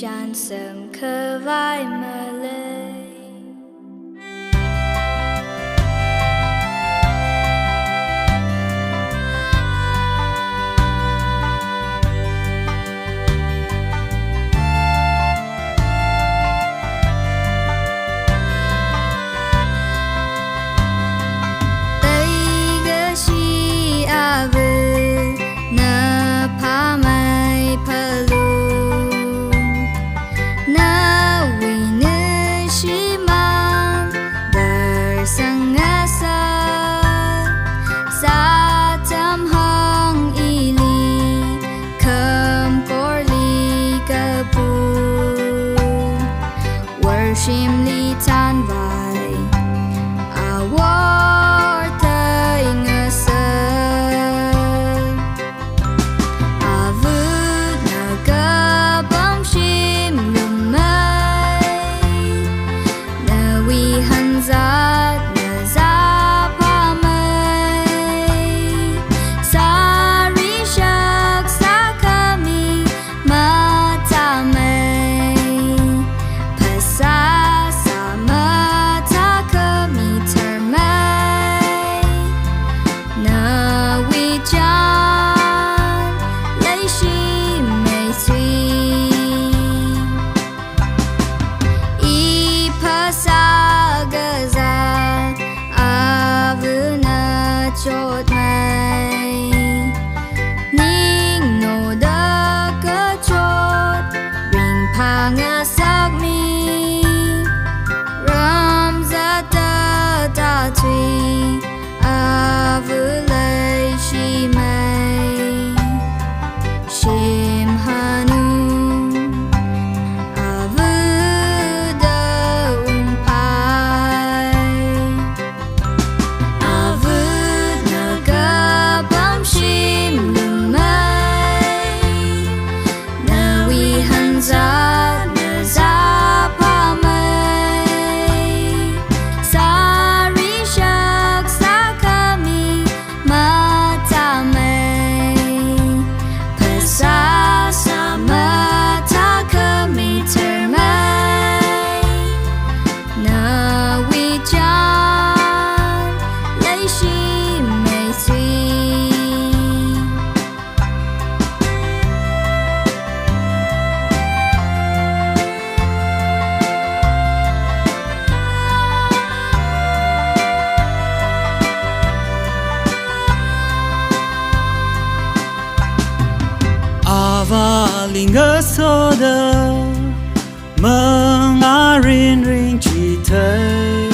chan sớm khờ vai mơ lê chim ly tan vai a war tay ngơ sơ a vút na ca bom chim lum mai na vi han za na za pa mai sa ri shak sa kami ma ta mai sa chốt mây ninh nô đơ cơ chốt bình phang ngơ sắc mi ram za ta ta tùy a vư lấy chi mây chim hanu a vư đơ pai a vư chim lum mai na vi han za na za pa mai sa ri shak sa kami ma ta mai pa sa sa ma ta kami ter mai na vi chan lấy shi mai suy Ava linga soda mengarin ring chi thai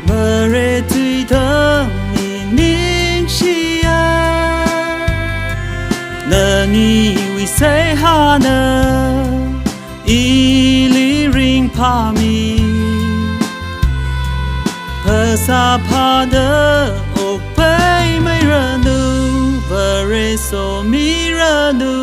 mere tui thơ ni ning shia na ni we say hana ili ring pa mi pasa pa de ok pai mai ra nu vare so mi ra nu